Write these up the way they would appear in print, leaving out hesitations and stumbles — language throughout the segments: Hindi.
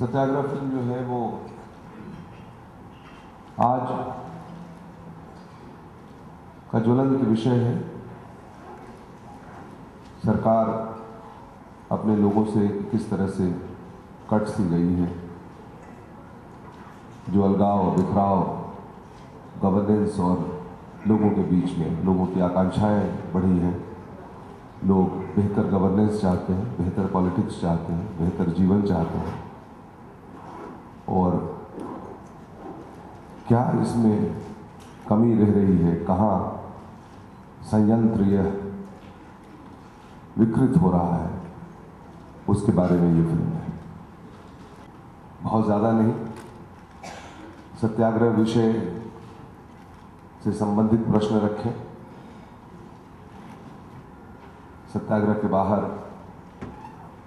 सत्याग्रह फिल्म जो है वो आज का ज्वलंत विषय है। सरकार अपने लोगों से किस तरह से कट सी गई है, जो अलगाव, बिखराव, गवर्नेंस और लोगों के बीच में लोगों की आकांक्षाएं बढ़ी हैं। लोग बेहतर गवर्नेंस चाहते हैं, बेहतर पॉलिटिक्स चाहते हैं, बेहतर जीवन चाहते हैं। और क्या इसमें कमी रह रही है, कहाँ संयंत्र यह विकृत हो रहा है, उसके बारे में ये फिल्म है। बहुत ज़्यादा नहीं, सत्याग्रह विषय से संबंधित प्रश्न रखें, सत्याग्रह के बाहर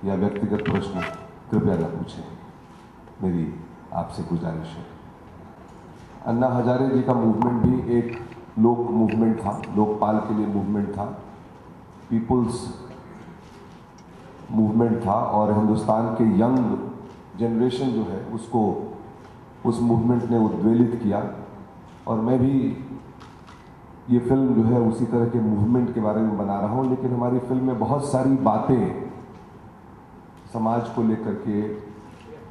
या व्यक्तिगत प्रश्न कृपया न पूछें, मेरी आपसे गुजारिश है। अन्ना हजारे जी का मूवमेंट भी एक लोक मूवमेंट था, लोकपाल के लिए मूवमेंट था, पीपुल्स मूवमेंट था। और हिंदुस्तान के यंग जनरेशन जो है उसको उस मूवमेंट ने उद्वेलित किया। और मैं भी ये फिल्म जो है उसी तरह के मूवमेंट के बारे में बना रहा हूँ, लेकिन हमारी फिल्म में बहुत सारी बातें समाज को लेकर के,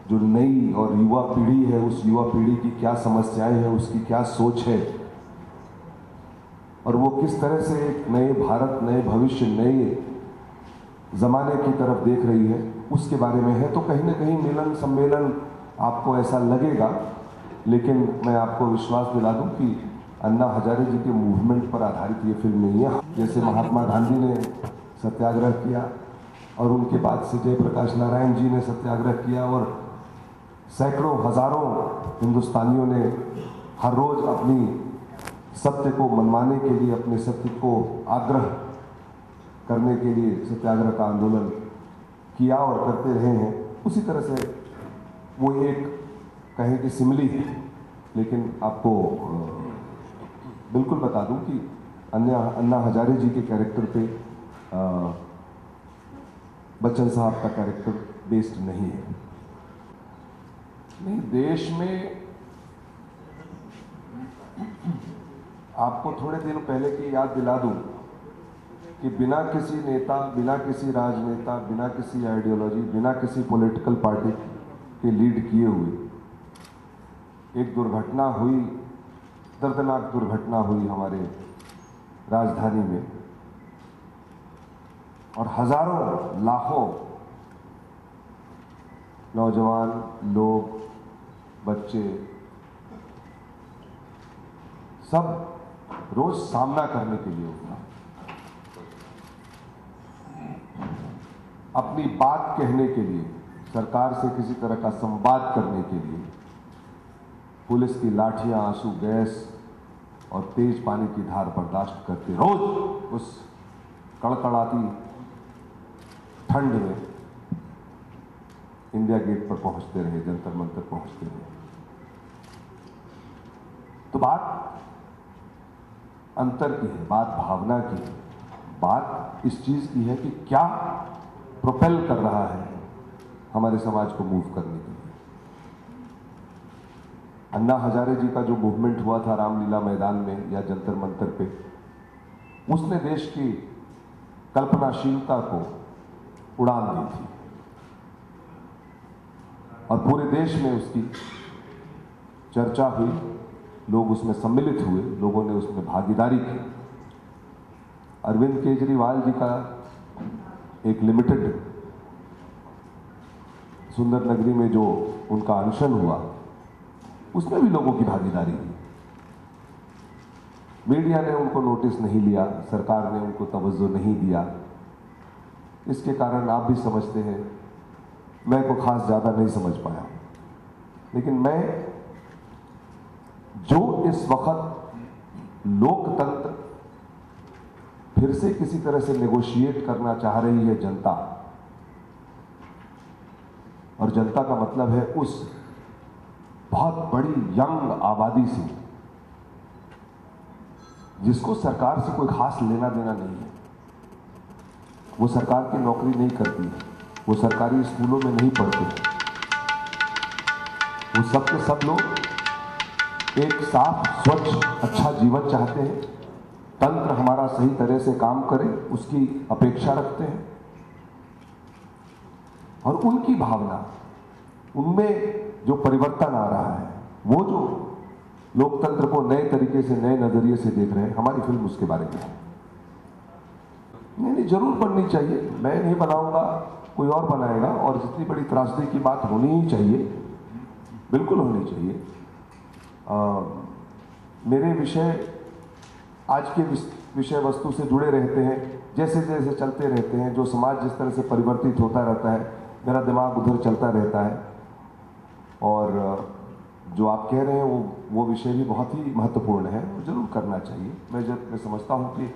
जो नई और युवा पीढ़ी है, उस युवा पीढ़ी की क्या समस्याएं हैं, उसकी क्या सोच है, और वो किस तरह से एक नए भारत, नए भविष्य, नए ज़माने की तरफ देख रही है, उसके बारे में है। तो कहीं ना कहीं मिलन सम्मेलन आपको ऐसा लगेगा, लेकिन मैं आपको विश्वास दिला दूं कि अन्ना हजारे जी के मूवमेंट पर आधारित ये फिल्म नहीं है। जैसे महात्मा गांधी ने सत्याग्रह किया और उनके बाद से जयप्रकाश नारायण जी ने सत्याग्रह किया, और सैकड़ों हजारों हिंदुस्तानियों ने हर रोज अपनी सत्य को मनवाने के लिए, अपने सत्य को आग्रह करने के लिए सत्याग्रह का आंदोलन किया और करते रहे हैं। उसी तरह से वो एक कहें कि सिमली है, लेकिन आपको बिल्कुल बता दूं कि अन्ना हजारे जी के कैरेक्टर पे बच्चन साहब का कैरेक्टर बेस्ड नहीं है। नहीं, देश में आपको थोड़े दिन पहले की याद दिला दूं कि बिना किसी नेता, बिना किसी राजनेता, बिना किसी आइडियोलॉजी, बिना किसी पॉलिटिकल पार्टी के लीड किए हुए एक दुर्घटना हुई, दर्दनाक दुर्घटना हुई हमारे राजधानी में, और हजारों लाखों नौजवान लोग, बच्चे सब रोज सामना करने के लिए उठा, अपनी बात कहने के लिए, सरकार से किसी तरह का संवाद करने के लिए पुलिस की लाठियां, आंसू गैस और तेज पानी की धार बर्दाश्त करके रोज उस कड़कड़ाती ठंड में इंडिया गेट पर पहुंचते रहे, जंतर मंतर पहुंचते रहे। तो बात अंतर की है, बात भावना की है, बात इस चीज की है कि क्या प्रोपेल कर रहा है हमारे समाज को मूव करने के लिए। अन्ना हजारे जी का जो मूवमेंट हुआ था रामलीला मैदान में या जंतर मंतर पे, उसने देश की कल्पनाशीलता को उड़ान दी थी और पूरे देश में उसकी चर्चा हुई, लोग उसमें सम्मिलित हुए, लोगों ने उसमें भागीदारी की। अरविंद केजरीवाल जी का एक लिमिटेड सुंदर नगरी में जो उनका अनशन हुआ, उसमें भी लोगों की भागीदारी दी। मीडिया ने उनको नोटिस नहीं लिया, सरकार ने उनको तवज्जो नहीं दिया। इसके कारण आप भी समझते हैं, मैं को खास ज्यादा नहीं समझ पाया। लेकिन मैं जो इस वक्त लोकतंत्र फिर से किसी तरह से नेगोशिएट करना चाह रही है जनता, और जनता का मतलब है उस बहुत बड़ी यंग आबादी से जिसको सरकार से कोई खास लेना देना नहीं है। वो सरकार की नौकरी नहीं करती है, वो सरकारी स्कूलों में नहीं पढ़ते, वो सब के सब लोग एक साफ, स्वच्छ, अच्छा जीवन चाहते हैं। तंत्र हमारा सही तरह से काम करे, उसकी अपेक्षा रखते हैं। और उनकी भावना, उनमें जो परिवर्तन आ रहा है, वो जो लोकतंत्र को नए तरीके से, नए नजरिए से देख रहे हैं, हमारी फिल्म उसके बारे में है। नहीं, जरूर बननी चाहिए। मैं नहीं बनाऊंगा, कोई और बनाएगा। और जितनी बड़ी त्रासदी की बात होनी ही चाहिए, बिल्कुल होनी चाहिए। मेरे विषय आज के विषय वस्तु से जुड़े रहते हैं, जैसे जैसे चलते रहते हैं। जो समाज जिस तरह से परिवर्तित होता रहता है, मेरा दिमाग उधर चलता रहता है। और जो आप कह रहे हैं वो विषय भी बहुत ही महत्वपूर्ण है, वो जरूर करना चाहिए। मैं समझता हूँ कि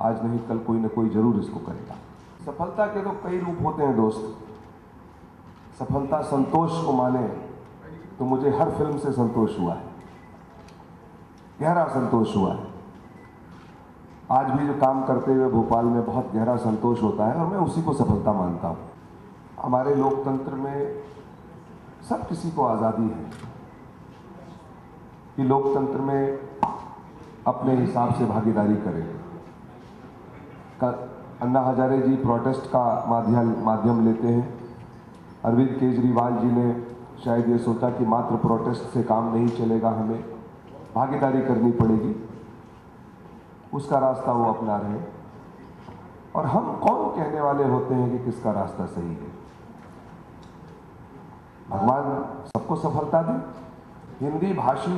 आज नहीं कल कोई ना कोई जरूर इसको करेगा। सफलता के तो कई रूप होते हैं दोस्त। सफलता संतोष को माने तो मुझे हर फिल्म से संतोष हुआ है, गहरा संतोष हुआ है। आज भी जो काम करते हुए भोपाल में बहुत गहरा संतोष होता है और मैं उसी को सफलता मानता हूँ। हमारे लोकतंत्र में सब किसी को आज़ादी है कि लोकतंत्र में अपने हिसाब से भागीदारी करें। अन्ना हजारे जी प्रोटेस्ट का माध्यम लेते हैं। अरविंद केजरीवाल जी ने शायद ये सोचा कि मात्र प्रोटेस्ट से काम नहीं चलेगा, हमें भागीदारी करनी पड़ेगी। उसका रास्ता वो अपना रहे। और हम कौन कहने वाले होते हैं कि किसका रास्ता सही है? भगवान सबको सफलता दे। हिंदी भाषी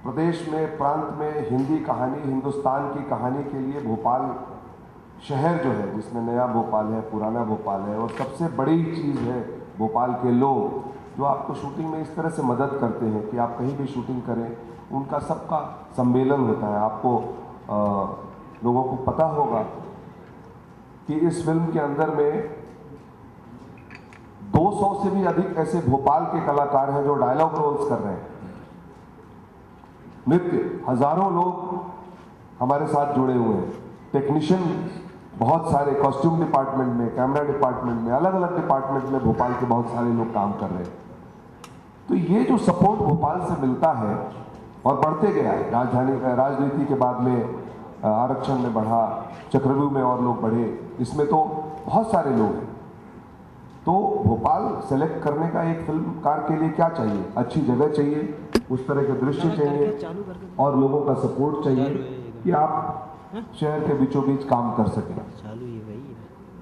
प्रदेश में, प्रांत में हिंदी कहानी, हिंदुस्तान की कहानी के लिए भोपाल शहर जो है, जिसमें नया भोपाल है, पुराना भोपाल है, और सबसे बड़ी चीज़ है भोपाल के लोग, जो आपको शूटिंग में इस तरह से मदद करते हैं कि आप कहीं भी शूटिंग करें, उनका सबका सम्मेलन होता है। आपको लोगों को पता होगा कि इस फिल्म के अंदर में 200 से भी अधिक ऐसे भोपाल के कलाकार हैं जो डायलॉग रोल्स कर रहे हैं। नृत्य, हजारों लोग हमारे साथ जुड़े हुए हैं। टेक्नीशियन बहुत सारे, कॉस्ट्यूम डिपार्टमेंट में, कैमरा डिपार्टमेंट में, अलग अलग डिपार्टमेंट में भोपाल के बहुत सारे लोग काम कर रहे हैं। तो ये जो सपोर्ट भोपाल से मिलता है और बढ़ते गया है, राजनीति के बाद में आरक्षण में बढ़ा, चक्रव्यूह में और लोग बढ़े, इसमें तो बहुत सारे लोग हैं। तो भोपाल सेलेक्ट करने का एक फिल्मकार के लिए क्या चाहिए? अच्छी जगह चाहिए, उस तरह के दृश्य चाहिए और लोगों का सपोर्ट चाहिए कि आप शहर के बीचों बीच काम कर सकें।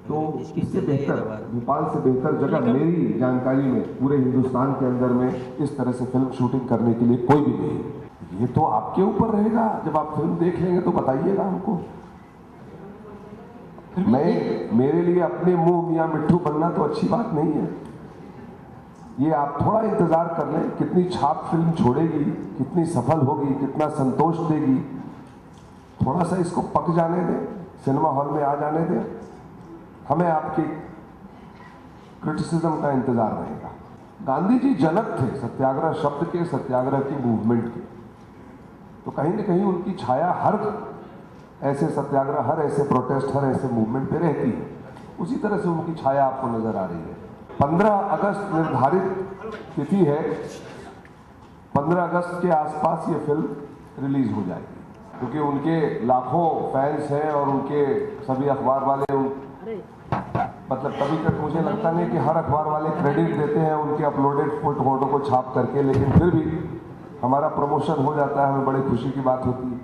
तो इससे बेहतर, भोपाल से बेहतर जगह मेरी जानकारी में पूरे हिंदुस्तान के अंदर में इस तरह से फिल्म शूटिंग करने के लिए कोई भी नहीं। ये तो आपके ऊपर रहेगा, जब आप फिल्म देख लेंगे तो बताइएगा हमको। मेरे लिए अपने मुंह मियां मिट्ठू बनना तो अच्छी बात नहीं है। ये आप थोड़ा इंतजार कर लें, कितनी छाप फिल्म छोड़ेगी, कितनी सफल होगी, कितना संतोष देगी, थोड़ा सा इसको पक जाने दें, सिनेमा हॉल में आ जाने दें। हमें आपकी क्रिटिसिज्म का इंतजार रहेगा। गांधी जी जनक थे सत्याग्रह शब्द के, सत्याग्रह की मूवमेंट के। तो कहीं न कहीं उनकी छाया हर ऐसे सत्याग्रह, हर ऐसे प्रोटेस्ट, हर ऐसे मूवमेंट पे रहती है। उसी तरह से उनकी छाया आपको नजर आ रही है। 15 अगस्त निर्धारित तिथि है। 15 अगस्त के आसपास ये फिल्म रिलीज हो जाएगी, क्योंकि उनके लाखों फैंस हैं और उनके सभी अखबार वाले मतलब कभी तक मुझे लगता नहीं कि हर अखबार वाले क्रेडिट देते हैं उनके अपलोडेड फोटो को छाप करके, लेकिन फिर भी हमारा प्रमोशन हो जाता है, हमें बड़ी खुशी की बात होती है।